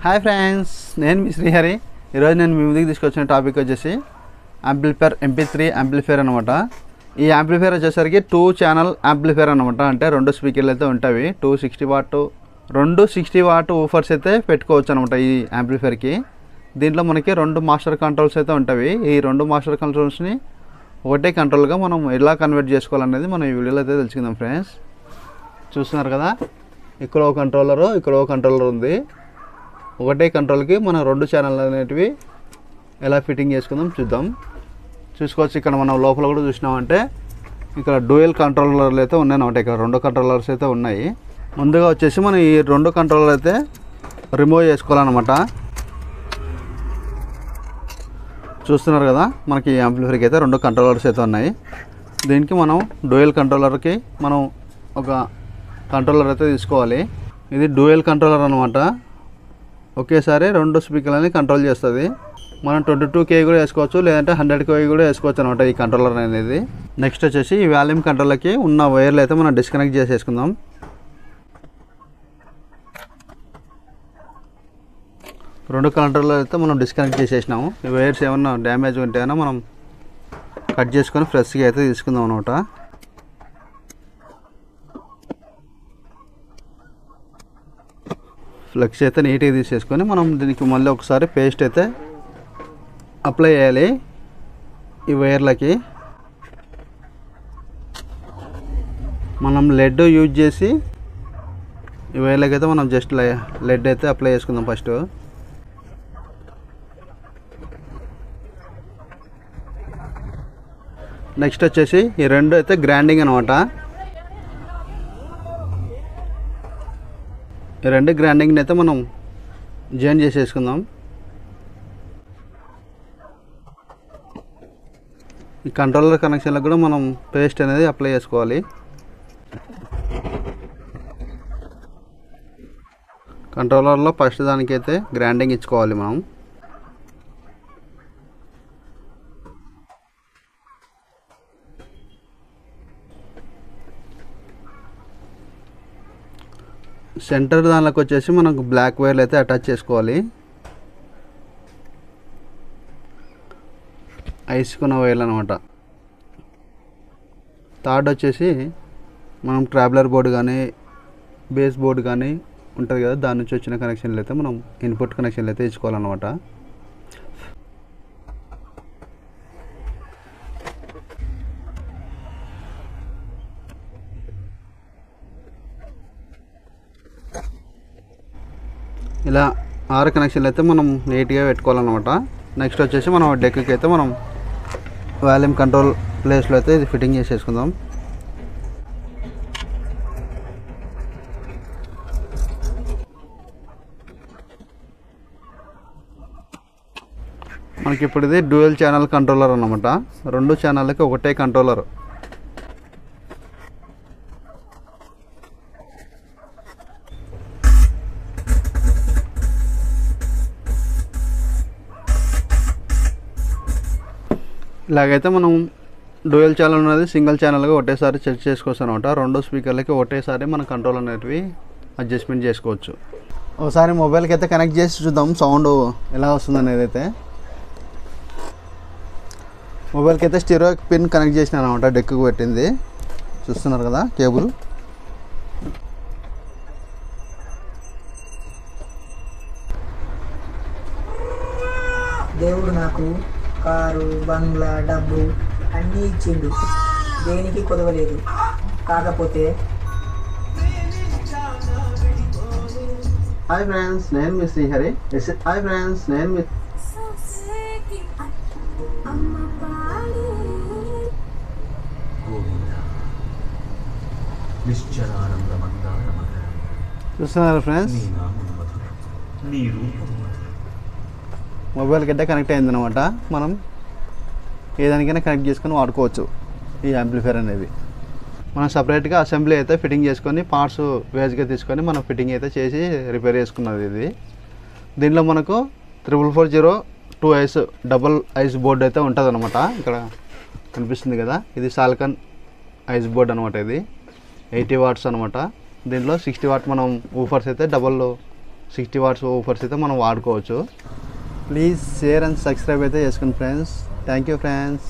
Hi friends, నేను మీ శ్రీహరి. ఈరోజు నేను మీ ముందుకు తీసుకొచ్చిన టాపిక్ వచ్చేసి యాంప్లిఫైర్ MP3 యాంప్లిఫైర్ అనమాట. ఈ యాంప్లిఫైర్ వచ్చేసరికి 2 ఛానల్ యాంప్లిఫైర్ అనమాట. అంటే 2 స్పీకర్లు అయితే ఉంటాయి. 260 వాట్ ఊఫర్స్ అయితే పెట్టుకోవచ్చు అనమాట ఈ యాంప్లిఫైర్కి. దీంట్లో మనకి 2 మాస్టర్ కంట్రోల్స్ అయితే ఉంటాయి. ఈ 2 మాస్టర్ కంట్రోల్స్ని ఒకటే కంట్రోల్గా మనం ఎలా కన్వర్ట్ చేసుకోవాలనేది మనం ఈ వీడియోలో అయితే తెలుసుకుందాం ఫ్రెండ్స్. చూస్తున్నారు కదా, ఇక్కడ ఒక కంట్రోలర్ ఉంది. ఒకటే కంట్రోల్కి మనం 2 ఛానల్ అనేటివి ఎలా ఫిట్టింగ్ చేసుకుందాం చూసుకోవచ్చు. ఇక్కడ మనం లోపల కూడా చూసినామంటే ఇక్కడ డ్యూయల్ కంట్రోలర్లు అయితే ఉన్నాయన్నమాట. ఇక్కడ 2 కంట్రోలర్స్ అయితే ఉన్నాయి. ముందుగా వచ్చేసి మనం ఈ 2 కంట్రోలర్ అయితే రిమూవ్ చేసుకోవాలన్నమాట. చూస్తున్నారు కదా, మనకి ఈ యాంప్లిఫైర్కి అయితే 2 కంట్రోలర్స్ అయితే ఉన్నాయి. దీనికి మనం డ్యూయల్ కంట్రోలర్కి మనం ఒక కంట్రోలర్ అయితే తీసుకోవాలి. ఇది డ్యూయల్ కంట్రోలర్ అనమాట. ఒకేసారి 2 స్పీకర్లని కంట్రోల్ చేస్తుంది. మనం 22K కూడా వేసుకోవచ్చు, లేదంటే 100K కూడా వేసుకోవచ్చు అనమాట ఈ కంట్రోలర్ అనేది. నెక్స్ట్ వచ్చేసి ఈ వాల్యూమ్ కంట్రోలర్కి ఉన్న వైర్లు అయితే మనం డిస్కనెక్ట్ చేసేసుకుందాం. రెండు కంట్రోలర్ అయితే మనం డిస్కనెక్ట్ చేసేసినాము. ఈ వైర్స్ ఏమన్నా డ్యామేజ్ ఉంటే మనం కట్ చేసుకొని ఫ్రెష్గా అయితే తీసుకుందాం అనమాట. ఫ్లెక్స్ అయితే నీట్గా తీసేసుకొని మనం దీనికి మళ్ళీ ఒకసారి పేస్ట్ అయితే అప్లై చేయాలి ఈ వైర్లకి. మనం లెడ్ యూజ్ చేసి ఈ వైర్లకి అయితే మనం జస్ట్ లెడ్ అయితే అప్లై చేసుకుందాం ఫస్ట్. నెక్స్ట్ వచ్చేసి ఈ 2 అయితే గ్రైండింగ్ అనమాట. ఈ 2 గ్రైండింగ్ని అయితే మనం జాయిన్ చేసేసుకుందాం. ఈ కంట్రోలర్ కనెక్షన్లకు కూడా మనం పేస్ట్ అనేది అప్లై చేసుకోవాలి. కంట్రోలర్లో ఫస్ట్ దానికైతే గ్రైండింగ్ ఇచ్చుకోవాలి మనం. సెంటర్ దానిలోకి వచ్చేసి మనకు బ్లాక్ వైర్లు అయితే అటాచ్ చేసుకోవాలి. ఐసుకున్న వైర్లు అనమాట. థర్డ్ వచ్చేసి మనం ట్రావెలర్ బోర్డు కానీ బేస్ బోర్డు కానీ ఉంటుంది కదా, దాని నుంచి వచ్చిన కనెక్షన్లు అయితే మనం ఇన్పుట్ కనెక్షన్లు అయితే ఇచ్చుకోవాలన్నమాట. ఇలా 6 కనెక్షన్లు అయితే మనం నీట్గా పెట్టుకోవాలన్నమాట. నెక్స్ట్ వచ్చేసి మనం డెక్కి అయితే మనం వాల్యూమ్ కంట్రోల్ ప్లేస్లో అయితే ఇది ఫిట్టింగ్ చేసేసుకుందాం. మనకి ఇప్పుడు ఇది డ్యూయల్ ఛానల్ కంట్రోలర్ అన్నమాట. 2 ఛానళ్ళకి ఒకటే కంట్రోలర్. ఇలాగైతే మనం డ్యూయల్ ఛానల్ అనేది సింగిల్ ఛానల్గా ఒకటేసారి సెట్ చేసుకోవచ్చు అనమాట. 2 స్పీకర్లకి ఒకటేసారి మన కంట్రోల్ అనేటివి అడ్జస్ట్మెంట్ చేసుకోవచ్చు. ఒకసారి మొబైల్కి అయితే కనెక్ట్ చేసి చూద్దాం సౌండ్ ఎలా వస్తుంది అనేది. అయితే మొబైల్కి అయితే స్టీరియో పిన్ కనెక్ట్ చేసిన అనమాట, డెక్కు పెట్టింది. చూస్తున్నారు కదా కేబుల్. దేవుడు నాకు కారు, బంగ్లా, డబ్బు అన్నీ ఇచ్చిండు, దేనికి కొదవలేదు. కాకపోతే హాయ్ ఫ్రెండ్స్, నేను మీ శ్రీహరి. హాయ్ ఫ్రెండ్స్, నేను మీ చూస్తున్నారు ఫ్రెండ్స్. మొబైల్కి అయితే కనెక్ట్ అయిందనమాట. మనం ఏదానికైనా కనెక్ట్ చేసుకొని వాడుకోవచ్చు ఈ యాంప్లిఫైర్ అనేది. మనం సపరేట్గా అసెంబ్లీ అయితే ఫిట్టింగ్ చేసుకొని పార్ట్స్ వేజ్గా తీసుకొని మనం ఫిట్టింగ్ అయితే చేసి రిపేర్ చేసుకున్నది ఇది. దీనిలో మనకు 4440 2 డబుల్ ఐస్ బోర్డ్ అయితే ఉంటుంది అనమాట. ఇక్కడ కనిపిస్తుంది కదా, ఇది సాల్కన్ ఐస్ బోర్డ్ అనమాట. ఇది 80 వాట్స్ అనమాట. దీంట్లో 60 వాట్ మనం ఊఫర్స్ అయితే డబల్ 60 వాట్స్ ఊఫర్స్ అయితే మనం వాడుకోవచ్చు. ప్లీజ్ షేర్ అండ్ సబ్స్క్రైబ్ అయితే చేసుకోండి ఫ్రెండ్స్. Thank you friends.